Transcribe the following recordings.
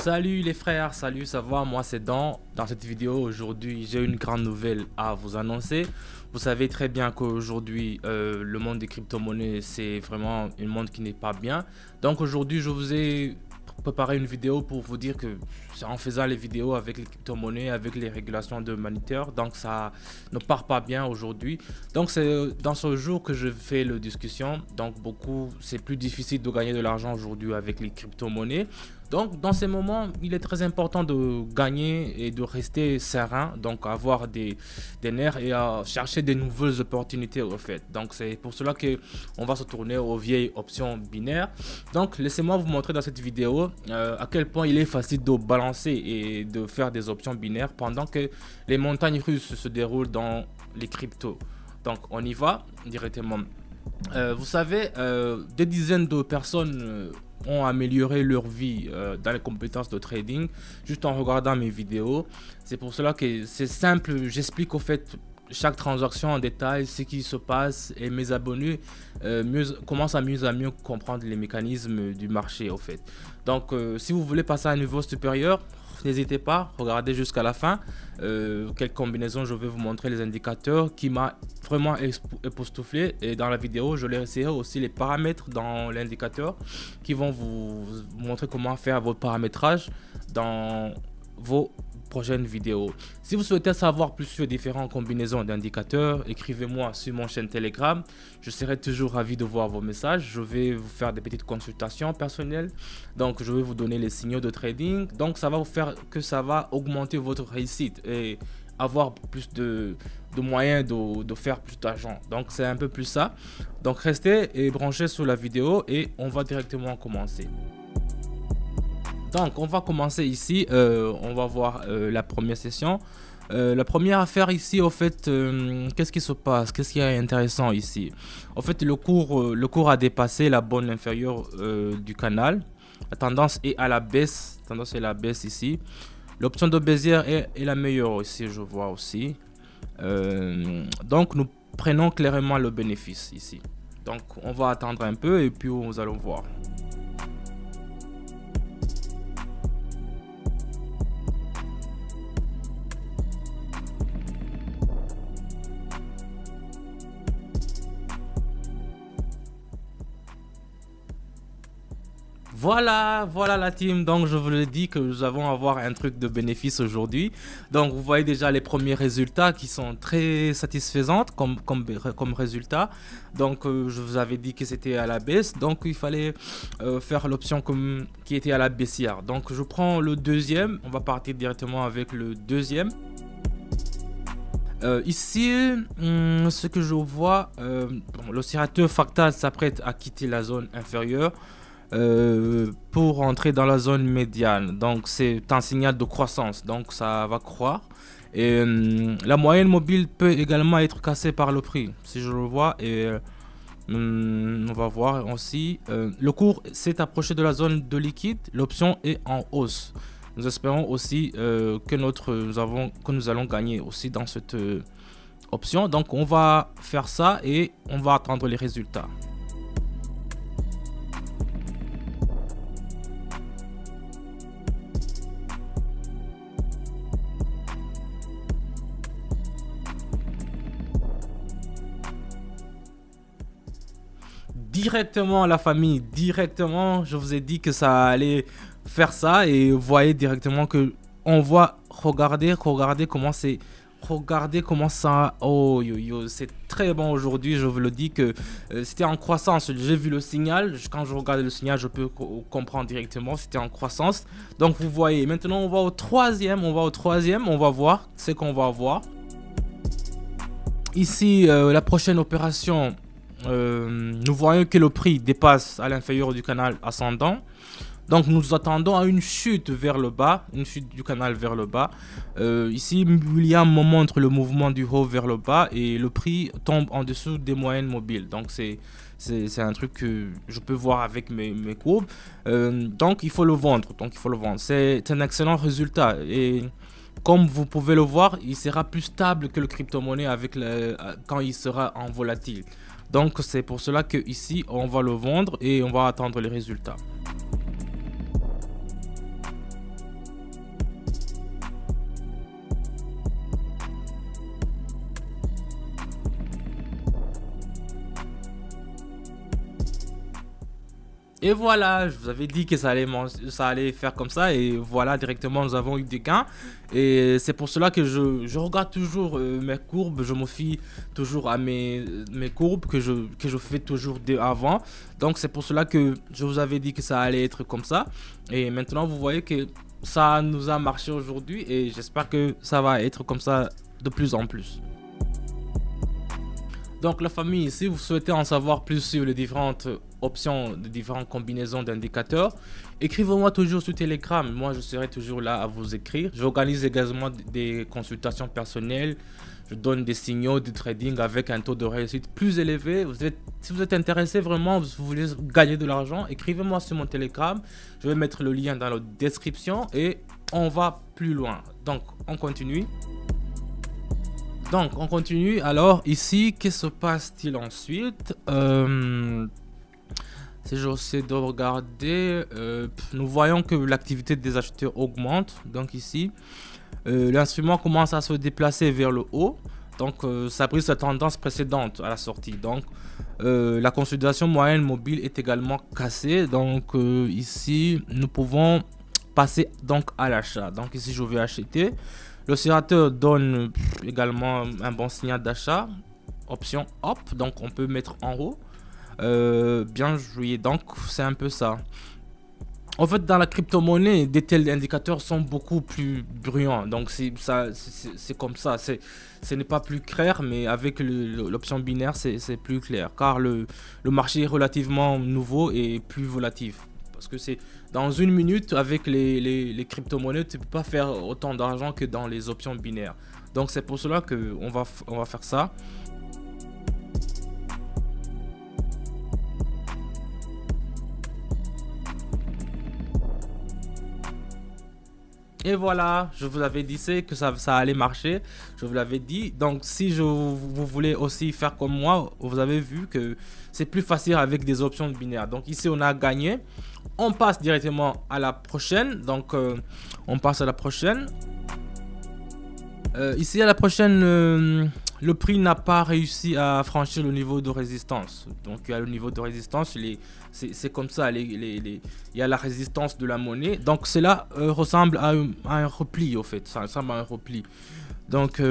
Salut les frères, salut, ça va? Moi c'est Dan. Dans cette vidéo aujourd'hui, j'ai une grande nouvelle à vous annoncer. Vous savez très bien qu'aujourd'hui, le monde des crypto-monnaies, c'est vraiment un monde qui n'est pas bien. Donc aujourd'hui, je vous ai préparé une vidéo pour vous dire que c'est en faisant les vidéos avec les crypto-monnaies, avec les régulations de Moniteur, donc ça ne part pas bien aujourd'hui. Donc c'est dans ce jour que je fais la discussion. Donc c'est plus difficile de gagner de l'argent aujourd'hui avec les crypto-monnaies. Donc, dans ces moments, il est très important de gagner et de rester serein, donc avoir des nerfs et à chercher des nouvelles opportunités au fait. Donc, c'est pour cela qu'on va se tourner aux vieilles options binaires. Donc, laissez-moi vous montrer dans cette vidéo à quel point il est facile de balancer et de faire des options binaires pendant que les montagnes russes se déroulent dans les cryptos. Donc, on y va directement. Vous savez, des dizaines de personnes ont amélioré leur vie dans les compétences de trading juste en regardant mes vidéos. C'est pour cela que c'est simple, j'explique au fait chaque transaction en détail, ce qui se passe, et mes abonnés commencent à mieux comprendre les mécanismes du marché au fait. Donc si vous voulez passer à un niveau supérieur, n'hésitez pas, regardez jusqu'à la fin. Quelle combinaison je vais vous montrer, les indicateurs qui m'a vraiment époustouflé. Et dans la vidéo, je laisserai aussi les paramètres dans l'indicateur qui vont vous montrer comment faire votre paramétrage dans vos prochaines vidéos. Si vous souhaitez savoir plus sur différentes combinaisons d'indicateurs, écrivez-moi sur mon chaîne Telegram. Je serai toujours ravi de voir vos messages. Je vais vous faire des petites consultations personnelles. Donc, je vais vous donner les signaux de trading. Donc, ça va vous faire que ça va augmenter votre réussite et avoir plus de moyens de faire plus d'argent. Donc, c'est un peu plus ça. Donc, restez et branchez sur la vidéo et on va directement commencer. Donc, on va commencer ici. On va voir la première session. La première affaire ici, au fait, qu'est-ce qui se passe? Qu'est-ce qui est intéressant ici? En fait, le cours a dépassé la bande inférieure du canal. La tendance est à la baisse. La tendance est à la baisse ici. L'option de baissière est la meilleure ici, je vois aussi. Donc, nous prenons clairement le bénéfice ici. Donc, on va attendre un peu et puis nous allons voir. Voilà la team. Donc je vous le dis que nous allons avoir un truc de bénéfice aujourd'hui. Donc vous voyez déjà les premiers résultats qui sont très satisfaisants comme résultat. Donc je vous avais dit que c'était à la baisse. Donc il fallait faire l'option qui était à la baissière. Donc je prends le deuxième. On va partir directement avec le deuxième. Ici, ce que je vois, l'oscillateur fractal s'apprête à quitter la zone inférieure pour entrer dans la zone médiane. Donc c'est un signal de croissance, donc ça va croître. Et la moyenne mobile peut également être cassée par le prix, si je le vois. Et on va voir aussi. Le cours s'est approché de la zone de liquide, l'option est en hausse. Nous espérons aussi que nous allons gagner aussi dans cette option. Donc on va faire ça et on va attendre les résultats. Directement la famille, directement, je vous ai dit que ça allait faire ça et vous voyez directement que on voit, regardez comment ça, oh yo yo, c'est très bon aujourd'hui. Je vous le dis que c'était en croissance. J'ai vu le signal, quand je regarde le signal je peux comprendre directement, c'était en croissance. Donc vous voyez, maintenant on va au troisième, on va voir ce qu'on va voir ici. La prochaine opération, nous voyons que le prix dépasse à l'inférieur du canal ascendant. Donc nous attendons à une chute vers le bas, une chute du canal vers le bas. Ici, il y a un moment entre le mouvement du haut vers le bas et le prix tombe en dessous des moyennes mobiles. Donc c'est un truc que je peux voir avec mes courbes. Donc il faut le vendre. C'est un excellent résultat. Et comme vous pouvez le voir, il sera plus stable que le crypto-monnaie quand il sera en volatile. Donc c'est pour cela que ici on va le vendre et on va attendre les résultats. Et voilà, je vous avais dit que ça allait faire comme ça. Et voilà, directement, nous avons eu des gains. Et c'est pour cela que je regarde toujours mes courbes. Je me fie toujours à mes courbes que je fais toujours avant. Donc c'est pour cela que je vous avais dit que ça allait être comme ça. Et maintenant, vous voyez que ça nous a marché aujourd'hui. Et j'espère que ça va être comme ça de plus en plus. Donc la famille, si vous souhaitez en savoir plus sur les différentes options, de différentes combinaisons d'indicateurs, écrivez-moi toujours sur Telegram. Moi, je serai toujours là à vous écrire. J'organise également des consultations personnelles. Je donne des signaux de trading avec un taux de réussite plus élevé. Si vous êtes intéressé vraiment, vous voulez gagner de l'argent, écrivez-moi sur mon Telegram. Je vais mettre le lien dans la description et on va plus loin. Donc, on continue. Alors ici, que se passe-t-il ensuite? Si j'essaie de regarder, nous voyons que l'activité des acheteurs augmente. Donc ici, l'instrument commence à se déplacer vers le haut. Donc ça a pris sa tendance précédente à la sortie. Donc la consolidation moyenne mobile est également cassée. Donc ici, nous pouvons passer donc à l'achat. Donc ici, je vais acheter. L'oscillateur donne également un bon signal d'achat. Option hop, donc on peut mettre en haut. Bien joué, donc c'est un peu ça. En fait, dans la crypto-monnaie, des tels indicateurs sont beaucoup plus bruyants. Donc c'est comme ça. Ce n'est pas plus clair, mais avec l'option binaire, c'est plus clair. Car le marché est relativement nouveau et plus volatile. Parce que c'est dans une minute, avec les crypto-monnaies, tu ne peux pas faire autant d'argent que dans les options binaires. Donc c'est pour cela qu'on va faire ça. Et voilà, je vous avais dit que ça allait marcher. Je vous l'avais dit. Donc si vous voulez aussi faire comme moi, vous avez vu que c'est plus facile avec des options binaires. Donc ici on a gagné. On passe directement à la prochaine. Donc on passe à la prochaine. Ici à la prochaine, le prix n'a pas réussi à franchir le niveau de résistance. Donc il y a le niveau de résistance, c'est comme ça, il y a la résistance de la monnaie. Donc cela ressemble à un repli au fait, ça ressemble à un repli. Donc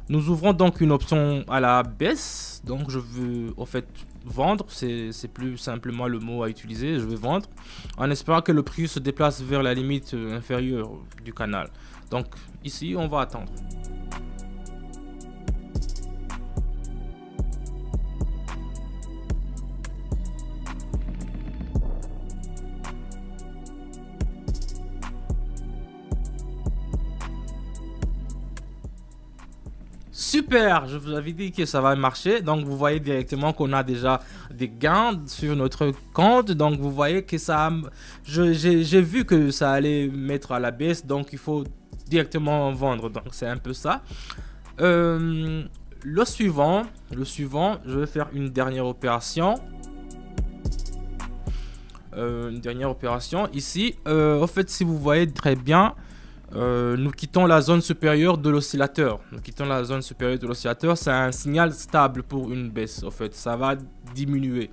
nous ouvrons donc une option à la baisse. Donc je veux au fait vendre, c'est plus simplement le mot à utiliser. Je vais vendre en espérant que le prix se déplace vers la limite inférieure du canal. Donc ici on va attendre. Super, je vous avais dit que ça va marcher. Donc vous voyez directement qu'on a déjà des gains sur notre compte. Donc vous voyez que ça, j'ai vu que ça allait mettre à la baisse. Donc il faut directement vendre. Donc c'est un peu ça. Le suivant, je vais faire une dernière opération. Ici. En fait, si vous voyez très bien, nous quittons la zone supérieure de l'oscillateur. C'est un signal stable pour une baisse. En fait, ça va diminuer.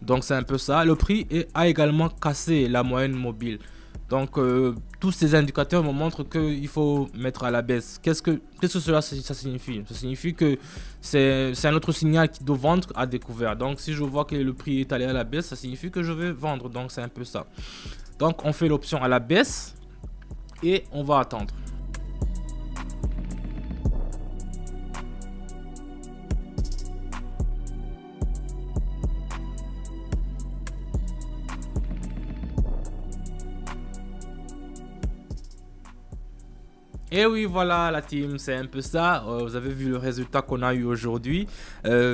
Donc c'est un peu ça. Le prix a également cassé la moyenne mobile. Donc tous ces indicateurs me montrent qu'il faut mettre à la baisse. Qu'est-ce que ça signifie? Ça signifie que c'est un autre signal de vendre à découvert. Donc si je vois que le prix est allé à la baisse, ça signifie que je vais vendre. Donc c'est un peu ça. Donc on fait l'option à la baisse. Et on va attendre. Et oui, voilà la team, c'est un peu ça. Vous avez vu le résultat qu'on a eu aujourd'hui.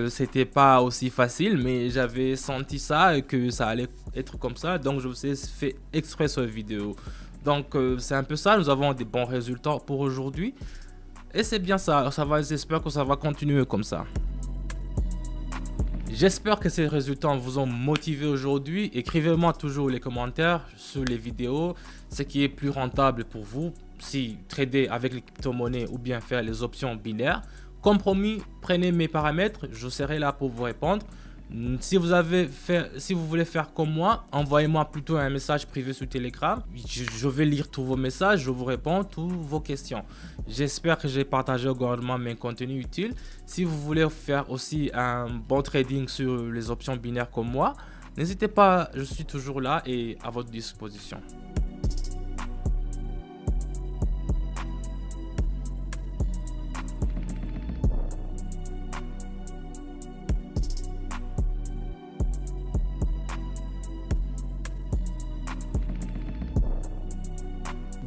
C'était pas aussi facile, mais j'avais senti ça et que ça allait être comme ça. Donc je vous ai fait exprès cette vidéo. Donc c'est un peu ça, nous avons des bons résultats pour aujourd'hui. Et c'est bien ça, j'espère que ça va continuer comme ça. J'espère que ces résultats vous ont motivé aujourd'hui. Écrivez-moi toujours les commentaires sur les vidéos, ce qui est plus rentable pour vous, si trader avec les crypto-monnaies ou bien faire les options binaires. Comme promis, prenez mes paramètres, je serai là pour vous répondre. Si vous voulez faire comme moi, envoyez-moi plutôt un message privé sur Telegram. Je vais lire tous vos messages, je vous réponds toutes vos questions. J'espère que j'ai partagé également mes contenus utiles. Si vous voulez faire aussi un bon trading sur les options binaires comme moi, n'hésitez pas, je suis toujours là et à votre disposition.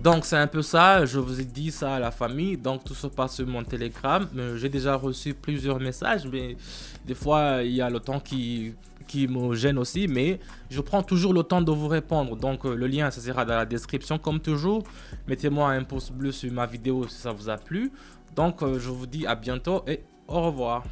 Donc c'est un peu ça, je vous ai dit ça à la famille, donc tout se passe sur mon Telegram. J'ai déjà reçu plusieurs messages, mais des fois il y a le temps qui me gêne aussi, mais je prends toujours le temps de vous répondre. Donc le lien, ça sera dans la description comme toujours. Mettez-moi un pouce bleu sur ma vidéo si ça vous a plu. Donc je vous dis à bientôt et au revoir.